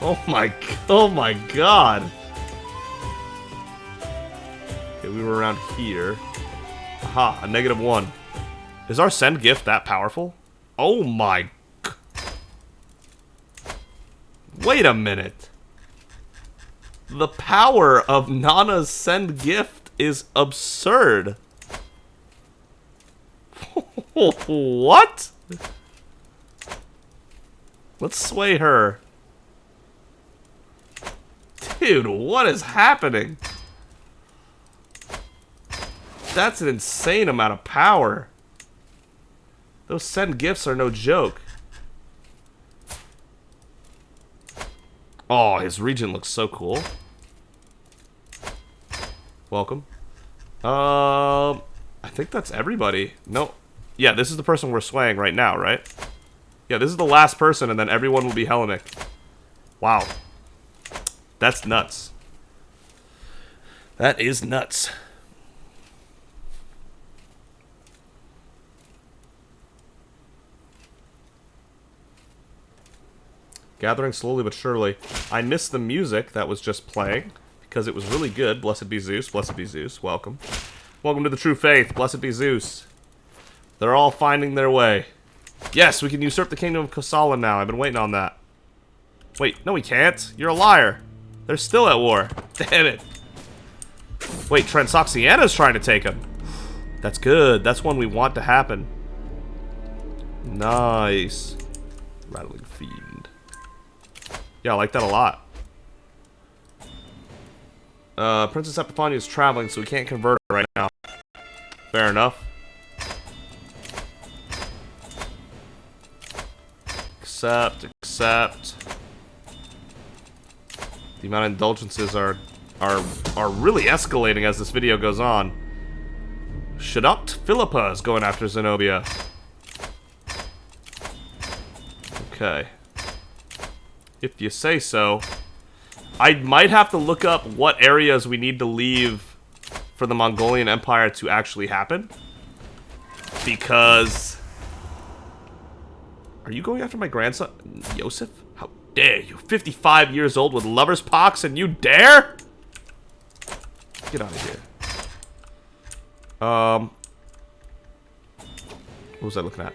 Oh my god. Okay, we were around here. Aha, a -1. Is our send gift that powerful? Oh my... Wait a minute. The power of Nana's send gift is absurd. What? Let's sway her. Dude, what is happening? That's an insane amount of power. Those send gifts are no joke. Oh, his region looks so cool. Welcome. I think that's everybody. No. Yeah, this is the person we're swaying right now, right? Yeah, this is the last person, and then everyone will be Hellenic. Wow. That's nuts. That is nuts. Gathering slowly but surely. I missed the music that was just playing because it was really good. Blessed be Zeus. Blessed be Zeus. Welcome. Welcome to the true faith. Blessed be Zeus. They're all finding their way. Yes, we can usurp the kingdom of Kosala now. I've been waiting on that. Wait, no we can't. You're a liar. They're still at war. Damn it. Wait, Transoxiana's trying to take him. That's good. That's one we want to happen. Nice. Rattling fiend. Yeah, I like that a lot. Princess Epiphania is traveling, so we can't convert her right now. Fair enough. Accept. accept. The amount of indulgences are really escalating as this video goes on. Shadukt Philippa is going after Zenobia. Okay. If you say so. I might have to look up what areas we need to leave for the Mongolian Empire to actually happen. Because... Are you going after my grandson, Yosef? How dare you? 55 years old with lover's pox and you dare? Get out of here. What was I looking at?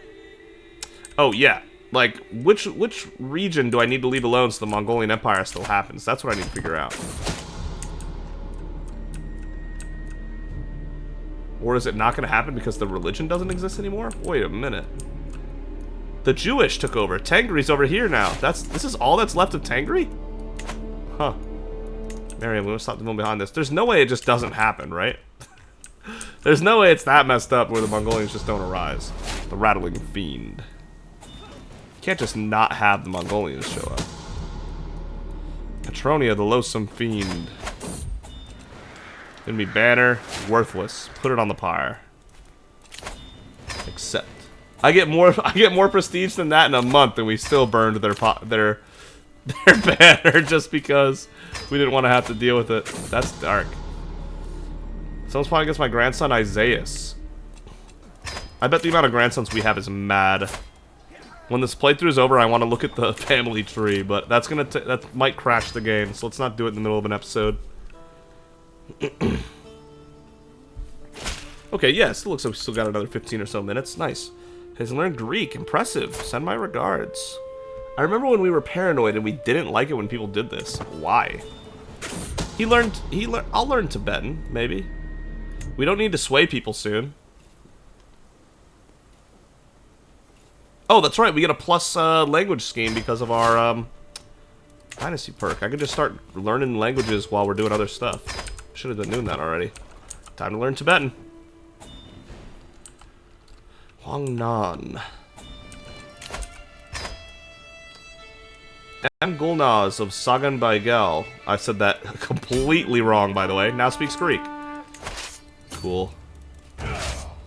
Oh, yeah. Like, which region do I need to leave alone so the Mongolian Empire still happens? That's what I need to figure out. Or is it not going to happen because the religion doesn't exist anymore? Wait a minute. The Jewish took over. Tengri's over here now. This is all that's left of Tengri? Huh. Miriam, we must stop the moment behind this. There's no way it just doesn't happen, right? There's no way it's that messed up where the Mongolians just don't arise. The rattling fiend. Can't just not have the Mongolians show up. Petronia, the loathsome fiend. Enemy banner, worthless. Put it on the pyre. Accept. I get more prestige than that in a month, and we still burned their banner just because we didn't want to have to deal with it. That's dark. Someone's plotting against my grandson Isaias. I bet the amount of grandsons we have is mad. When this playthrough is over, I want to look at the family tree, but that might crash the game, so let's not do it in the middle of an episode. Okay, yeah, it still looks like we still got another 15 or so minutes. Nice. Has learned Greek. Impressive. Send my regards. I remember when we were paranoid and we didn't like it when people did this. Why? I'll learn Tibetan, maybe. We don't need to sway people soon. Oh, that's right. We get a plus language scheme because of our Dynasty perk. I could just start learning languages while we're doing other stuff. Should have been doing that already. Time to learn Tibetan. Huangnan. And Gulnaz of Sagan Baigel. I said that completely wrong, by the way. Now speaks Greek. Cool.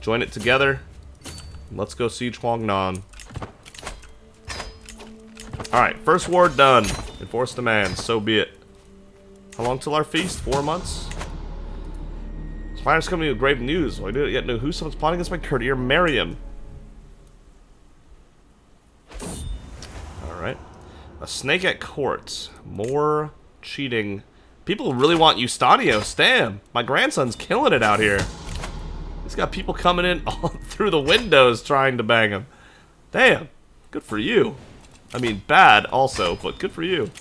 Join it together. Let's go siege Huangnan. Alright, first ward done. Enforce demand, so be it. How long till our feast? 4 months? Spider's coming with grave news. Well, I didn't yet know who someone's plotting against my courtier, Miriam. Alright. A snake at court. More cheating. People really want Eustanios. Damn. My grandson's killing it out here. He's got people coming in all through the windows trying to bang him. Damn. Good for you. I mean, bad also, but good for you.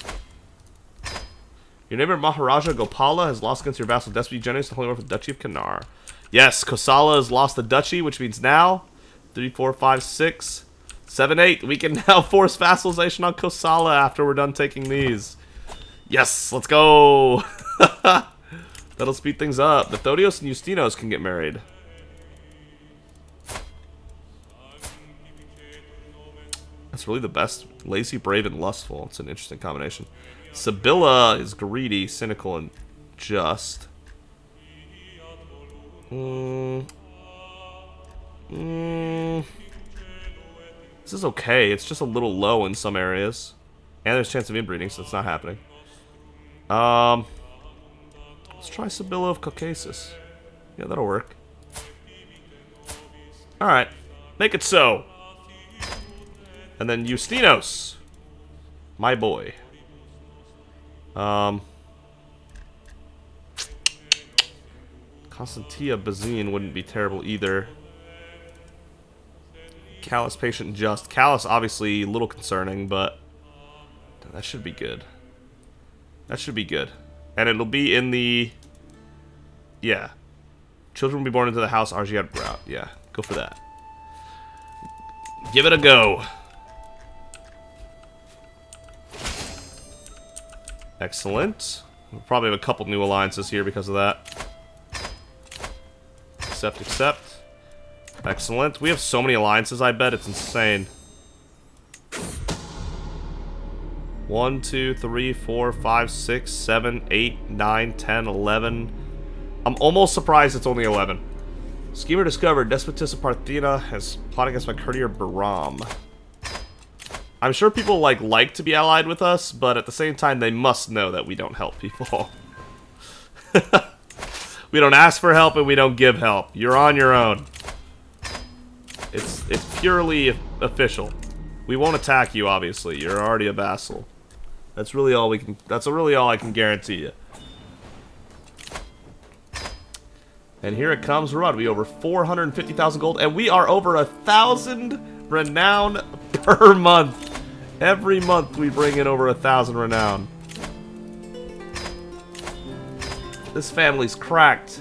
Your neighbor Maharaja Gopala has lost against your vassal Despy Jennings, the Holy War for the Duchy of Kannar. Yes, Kosala has lost the Duchy, which means now 3, 4, 5, 6, 7, 8. We can now force vassalization on Kosala after we're done taking these. Yes, let's go. That'll speed things up. The Thodios and Justinos can get married. That's really the best. Lazy, brave, and lustful. It's an interesting combination. Sibylla is greedy, cynical, and just. This is okay. It's just a little low in some areas. And there's a chance of inbreeding, so it's not happening. Let's try Sibylla of Caucasus. Yeah, that'll work. Alright. Make it so. And then Justinos. My boy. Constantia Bazine wouldn't be terrible either. Callous, patient, just. Callous, obviously, a little concerning, but that should be good. That should be good. And it'll be in the... Yeah. Children will be born into the house Argead route. Yeah, go for that. Give it a go. Excellent. We'll probably have a couple new alliances here because of that. Accept, accept. Excellent. We have so many alliances, I bet. It's insane. 1, 2, 3, 4, 5, 6, 7, 8, 9, 10, 11. I'm almost surprised it's only 11. Schemer discovered. Despotissa Parthena has plotted against my courtier Bahram. I'm sure people like to be allied with us, but at the same time they must know that we don't help people. We don't ask for help and we don't give help. You're on your own. It's purely official. We won't attack you, obviously. You're already a vassal. That's really all we can. That's really all I can guarantee you. And here it comes. We're about to be over 450,000 gold, and we are over 1,000 renown per month. Every month we bring in over 1,000 renown. This family's cracked.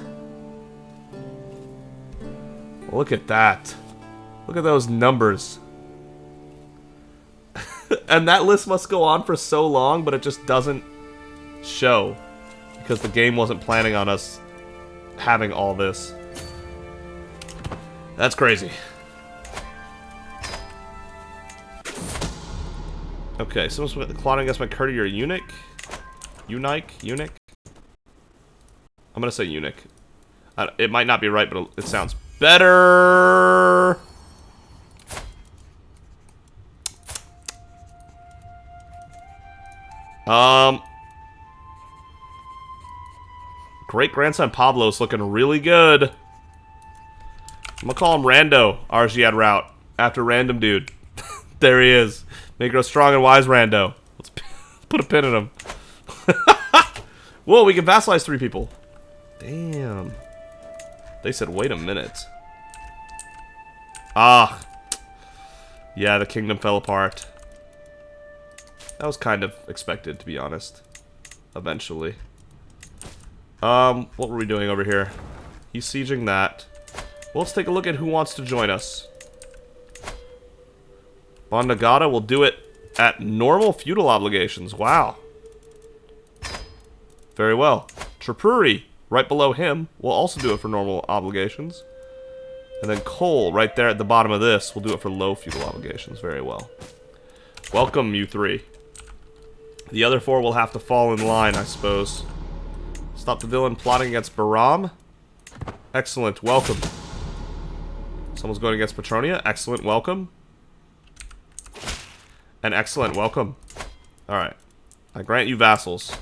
Look at that. Look at those numbers. And that list must go on for so long, but it just doesn't show. Because the game wasn't planning on us having all this. That's crazy. Okay, someone's plotting against my courtier eunuch. Eunuch? I'm gonna say eunuch. It might not be right, but it sounds better. Great-grandson Pablo's looking really good. I'm gonna call him Rando, Argead route, after random dude. There he is. Make her a strong and wise Rando. Let's put a pin in him. Whoa, we can vassalize 3 people. Damn. They said, wait a minute. Ah. Yeah, the kingdom fell apart. That was kind of expected, to be honest. Eventually. What were we doing over here? He's sieging that. Well, let's take a look at who wants to join us. Bondagata will do it at normal feudal obligations. Wow. Very well. Tripuri, right below him, will also do it for normal obligations. And then Cole, right there at the bottom of this, will do it for low feudal obligations. Very well. Welcome, you 3. The other 4 will have to fall in line, I suppose. Stop the villain plotting against Bahram. Excellent, welcome. Someone's going against Petronia. Excellent, welcome. And excellent, welcome. Alright. I grant you vassals.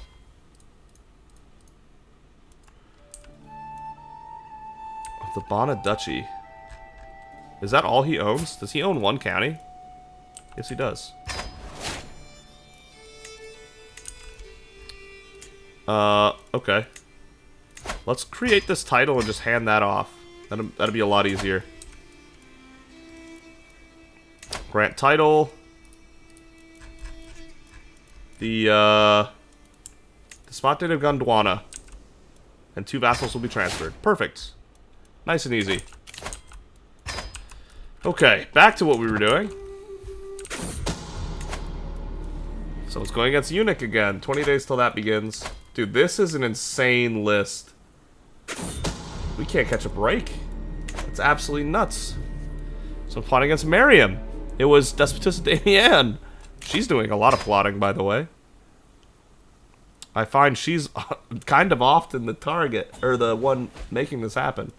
Of the Bona Duchy. Is that all he owns? Does he own 1 county? Yes, he does. Okay. Let's create this title and just hand that off. That'll be a lot easier. Grant title. The Despotate of Gondwana. And 2 vassals will be transferred. Perfect. Nice and easy. Okay, back to what we were doing. So it's going against Eunuch again. 20 days till that begins. Dude, this is an insane list. We can't catch a break. It's absolutely nuts. So I'm plotting against Miriam. It was Despotissa Damian. She's doing a lot of plotting, by the way. I find she's kind of often the target, or the one making this happen.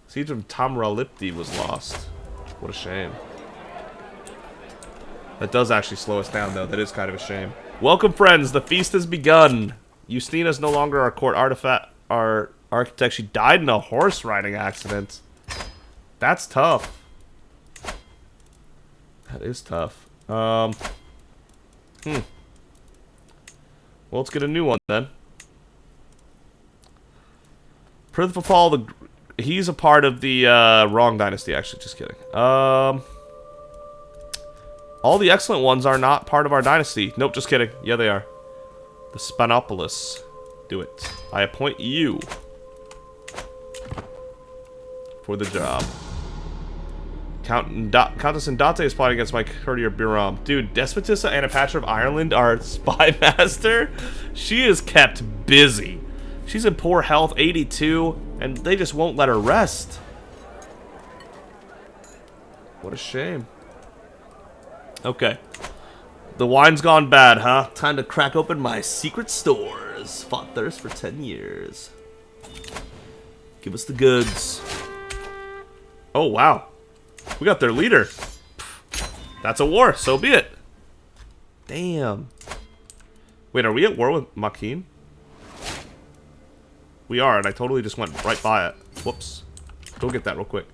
Siege of Tamralipti was lost. What a shame. That does actually slow us down, though. That is kind of a shame. Welcome, friends. The feast has begun. Justina is no longer our court artifact, our architect. She died in a horse riding accident. That's tough. That is tough. Well, let's get a new one then. Prithipal, he's a part of the wrong dynasty, actually. Just kidding. All the excellent ones are not part of our dynasty. Nope, just kidding. Yeah, they are. The Spanopolis. Do it. I appoint you for the job. Countess Indate is plotting against my courtier Bahram. Dude, Despotissa Anapatra of Ireland, our spy master, she is kept busy. She's in poor health, 82, and they just won't let her rest. What a shame. Okay. The wine's gone bad, huh? Time to crack open my secret stores. Fought thirst for 10 years. Give us the goods. Oh, wow. We got their leader. That's a war, so be it. Damn. Wait, are we at war with Makin? We are, and I totally just went right by it. Whoops. Go get that real quick.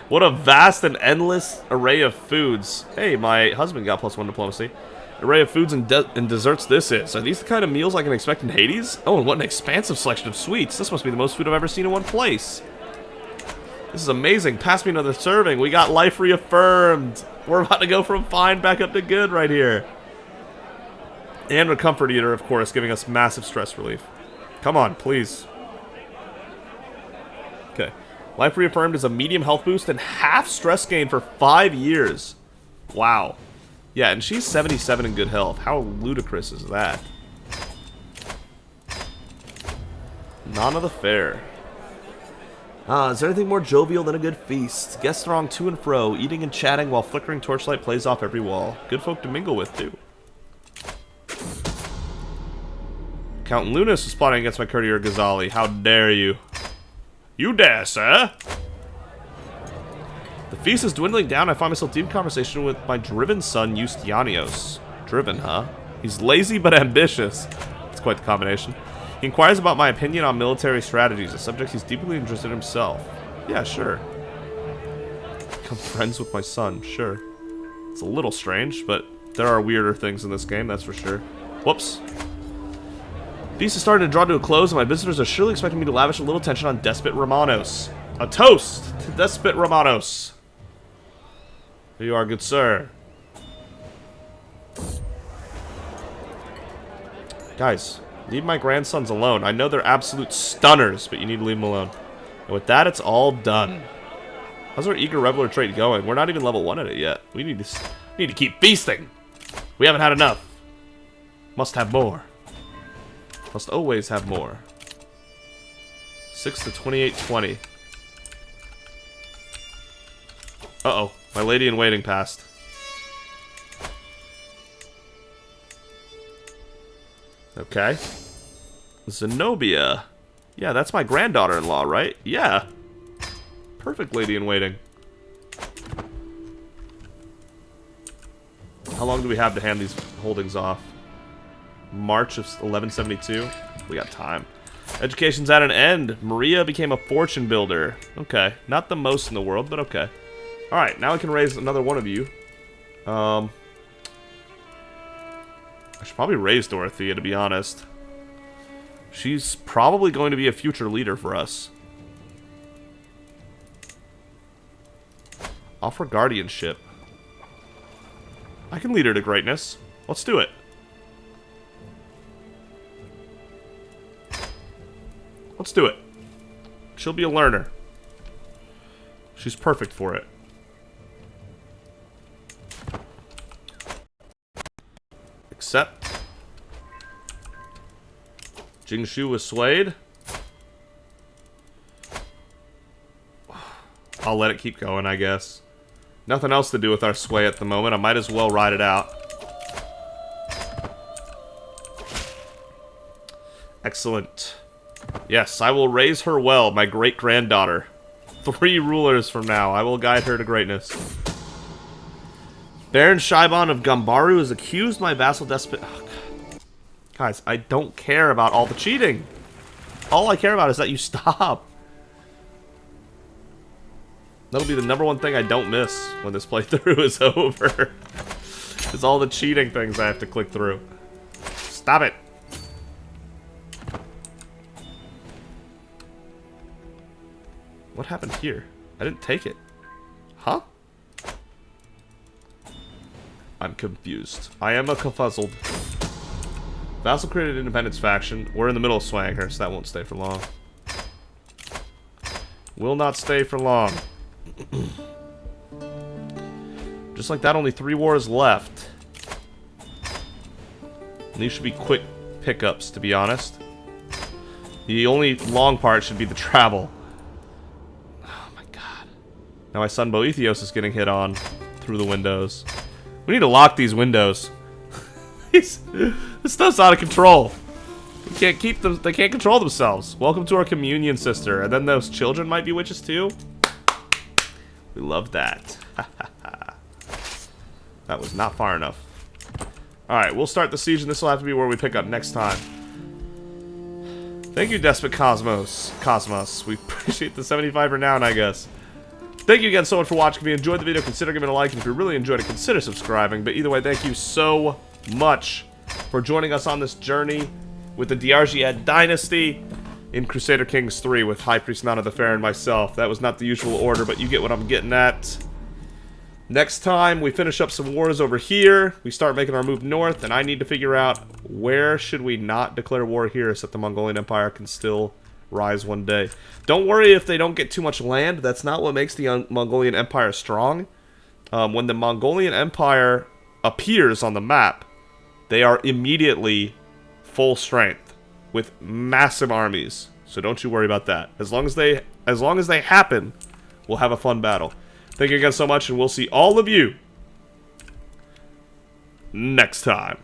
What a vast and endless array of foods. Hey, my husband got +1 diplomacy. Array of foods and desserts this is. Are these the kind of meals I can expect in Hades? Oh, and what an expansive selection of sweets. This must be the most food I've ever seen in one place. This is amazing. Pass me another serving. We got life reaffirmed. We're about to go from fine back up to good right here. And a comfort eater, of course, giving us massive stress relief. Come on, please. Okay. Life reaffirmed is a medium health boost and half stress gain for 5 years. Wow. Yeah, and she's 77 in good health. How ludicrous is that? None of the fair. Is there anything more jovial than a good feast? Guests throng to and fro, eating and chatting while flickering torchlight plays off every wall. Good folk to mingle with, too. Count Lunas is plotting against my courtier Ghazali. How dare you? You dare, sir? The feast is dwindling down. I find myself deep in conversation with my driven son, Eustyanios. Driven, huh? He's lazy but ambitious. It's quite the combination. He inquires about my opinion on military strategies, a subject he's deeply interested in himself. Yeah, sure. Become friends with my son, sure. It's a little strange, but there are weirder things in this game, that's for sure. Whoops. Feast is starting to draw to a close, and my visitors are surely expecting me to lavish a little attention on Despot Romanos. A toast to Despot Romanos. Here you are, good sir. Guys, leave my grandsons alone. I know they're absolute stunners, but you need to leave them alone. And with that, it's all done. How's our eager reveler trait going? We're not even level 1 at it yet. We need to keep feasting. We haven't had enough. Must have more. Must always have more. 6 to 28-20. Uh-oh. My lady-in-waiting passed. Okay. Zenobia. Yeah, that's my granddaughter-in-law, right? Yeah. Perfect lady-in-waiting. How long do we have to hand these holdings off? March of 1172. We got time. Education's at an end. Maria became a fortune builder. Okay. Not the most in the world, but okay. Alright, now I can raise another one of you. I should probably raise Dorothea, to be honest. She's probably going to be a future leader for us. Offer guardianship. I can lead her to greatness. Let's do it. Let's do it. She'll be a learner. She's perfect for it. Accept. Jingshu was swayed. I'll let it keep going, I guess. Nothing else to do with our sway at the moment. I might as well ride it out. Excellent. Yes, I will raise her well, my great-granddaughter. 3 rulers from now. I will guide her to greatness. Baron Shaibon of Gambaru is accused my vassal despot... Oh, God. Guys, I don't care about all the cheating. All I care about is that you stop. That'll be the #1 thing I don't miss when this playthrough is over. It's all the cheating things I have to click through. Stop it. What happened here? I didn't take it. Huh? I'm confused. I am a confuzzled. Vassal created independence faction. We're in the middle of swaying her, so that won't stay for long. Will not stay for long. Just like that, only 3 wars left. And these should be quick pickups, to be honest. The only long part should be the travel. Now my son Boethios is getting hit on through the windows. We need to lock these windows. This stuff's out of control. We can't keep them. They can't control themselves. Welcome to our communion, sister. And then those children might be witches too. We love that. That was not far enough. Alright, we'll start the siege, and this will have to be where we pick up next time. Thank you, Despot Cosmos. We appreciate the 75 Renown, I guess. Thank you again so much for watching. If you enjoyed the video, consider giving it a like. And if you really enjoyed it, consider subscribing. But either way, thank you so much for joining us on this journey with the Argead Dynasty in Crusader Kings 3 with High Priest Nana the Fair and myself. That was not the usual order, but you get what I'm getting at. Next time, we finish up some wars over here. We start making our move north, and I need to figure out where should we not declare war here so that the Mongolian Empire can still rise one day. Don't worry if they don't get too much land. That's not what makes the Mongolian Empire strong. When the Mongolian Empire appears on the map, they are immediately full strength with massive armies. So don't you worry about that. As long as they happen, we'll have a fun battle. Thank you again so much, and we'll see all of you next time.